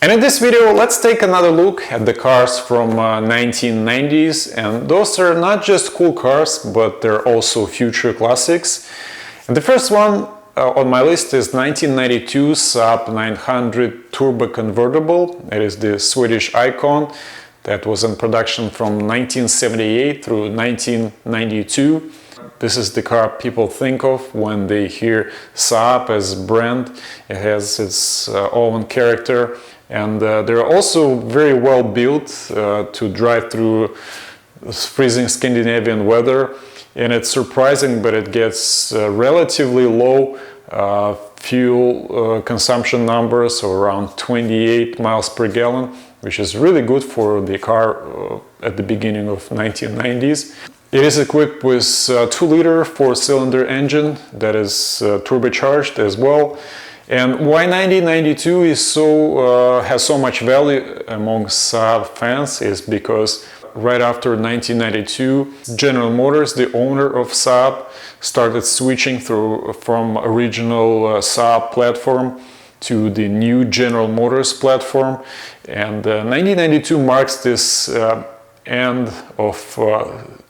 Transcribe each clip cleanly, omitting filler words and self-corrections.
And in this video, let's take another look at the cars from 1990s, and those are not just cool cars, but they're also future classics. And the first one on my list is 1992 Saab 900 Turbo Convertible. It is the Swedish icon that was in production from 1978 through 1992. This is the car people think of when they hear Saab as a brand. It has its own character. And they're also very well built to drive through freezing Scandinavian weather. And it's surprising, but it gets relatively low fuel consumption numbers, so around 28 miles per gallon, which is really good for the car at the beginning of 1990s. It is equipped with a 2-liter 4-cylinder engine that is turbocharged as well. And why 1992 has so much value among Saab fans is because right after 1992, General Motors, the owner of Saab, started switching from original Saab platform to the new General Motors platform. And 1992 marks this end of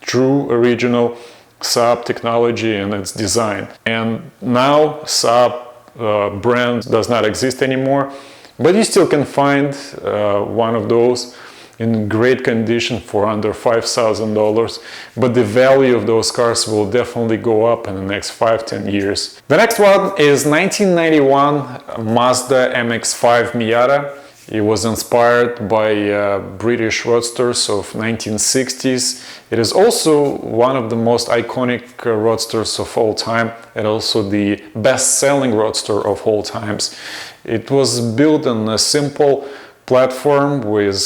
true original Saab technology and its design. And now Saab brand does not exist anymore, but you still can find one of those in great condition for under $5,000, but the value of those cars will definitely go up in the next 5-10 years. The next one is 1991 Mazda MX5 Miata. It was inspired by British roadsters of 1960s. It is also one of the most iconic roadsters of all time, and also the best-selling roadster of all times. It was built on a simple platform with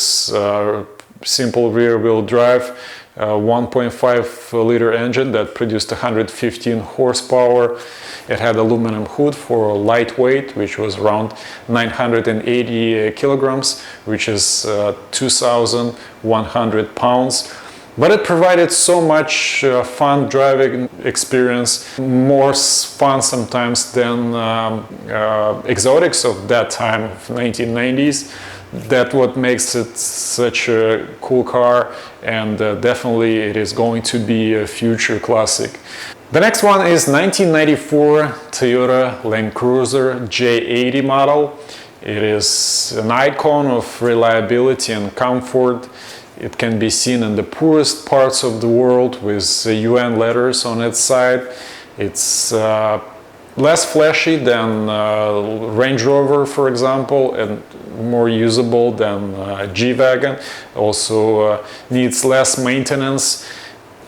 simple rear-wheel drive, 1.5-liter engine that produced 115 horsepower. It had aluminum hood for lightweight, which was around 980 kilograms, which is 2,100 pounds. But it provided so much fun driving experience, more fun sometimes than exotics of that time, of 1990s. That's what makes it such a cool car, and definitely it is going to be a future classic. The next one is 1994 Toyota Landcruiser J80 model. It is an icon of reliability and comfort. It can be seen in the poorest parts of the world with UN letters on its side. It's less flashy than Range Rover, for example, and more usable than G-Wagon. Also needs less maintenance.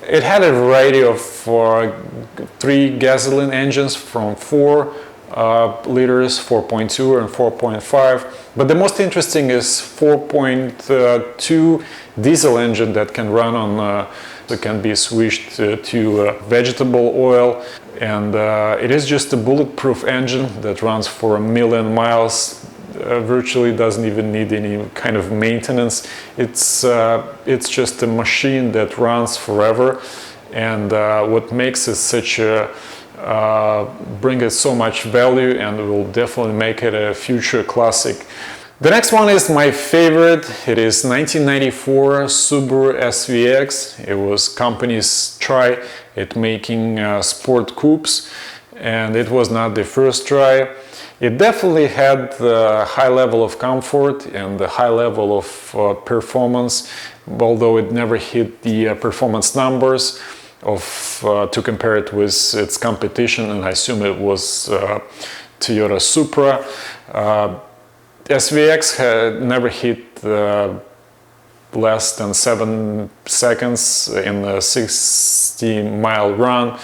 It had a variety of 3 gasoline engines from 4 liters, 4.2 and 4.5. But the most interesting is 4.2 diesel engine that can run on, it can be switched to vegetable oil. And it is just a bulletproof engine that runs for 1,000,000 miles. Virtually doesn't even need any kind of maintenance. It's just a machine that runs forever, and what makes it such a bring it so much value, and will definitely make it a future classic. The next one is my favorite. It is 1994 Subaru SVX. It was company's try at making sport coupes, and it was not the first try. It definitely had a high level of comfort and a high level of performance, although it never hit the performance numbers to compare it with its competition, and I assume it was Toyota Supra. SVX had never hit less than 7 seconds in a 60-mile run.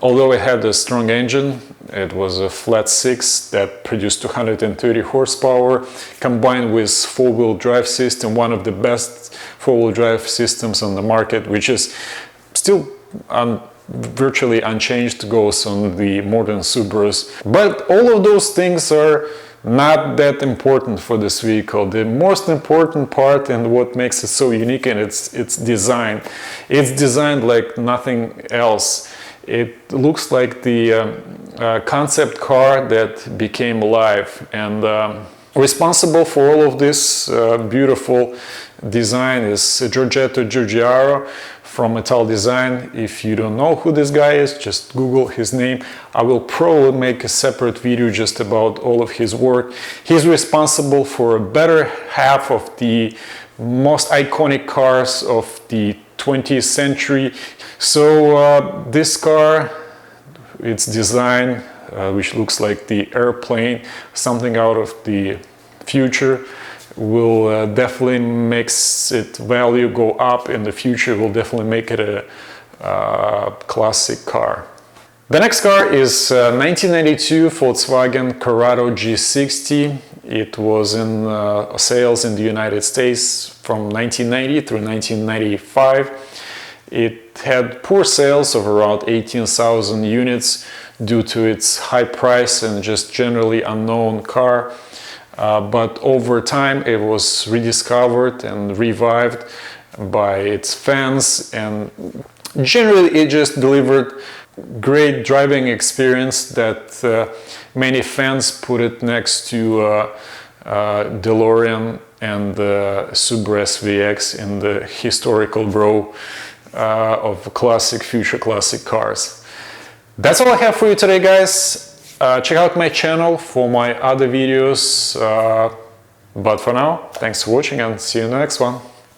Although it had a strong engine, it was a flat 6 that produced 230 horsepower, combined with 4-wheel drive system, one of the best 4-wheel drive systems on the market, which is still virtually unchanged, goes on the modern Subarus. But all of those things are not that important for this vehicle. The most important part, and what makes it so unique, and its design. It's designed like nothing else. It looks like the concept car that became alive, and Responsible for all of this beautiful design is Giorgetto Giugiaro from Metal Design. If you don't know who this guy is, just Google his name. I will probably make a separate video just about all of his work. He's responsible for a better half of the most iconic cars of the 20th century. So this car, its design, which looks like the airplane, something out of the future, will definitely makes its value go up in the future, will definitely make it a classic car. The next car is 1992 Volkswagen Corrado G60. It was in sales in the United States from 1990 through 1995. It had poor sales of around 18,000 units due to its high price and just generally unknown car. But over time it was rediscovered and revived by its fans, and generally it just delivered great driving experience that many fans put it next to DeLorean and the Subaru SVX in the historical row of classic, future classic cars. That's all I have for you today, guys. Check out my channel for my other videos, but for now, thanks for watching and see you in the next one.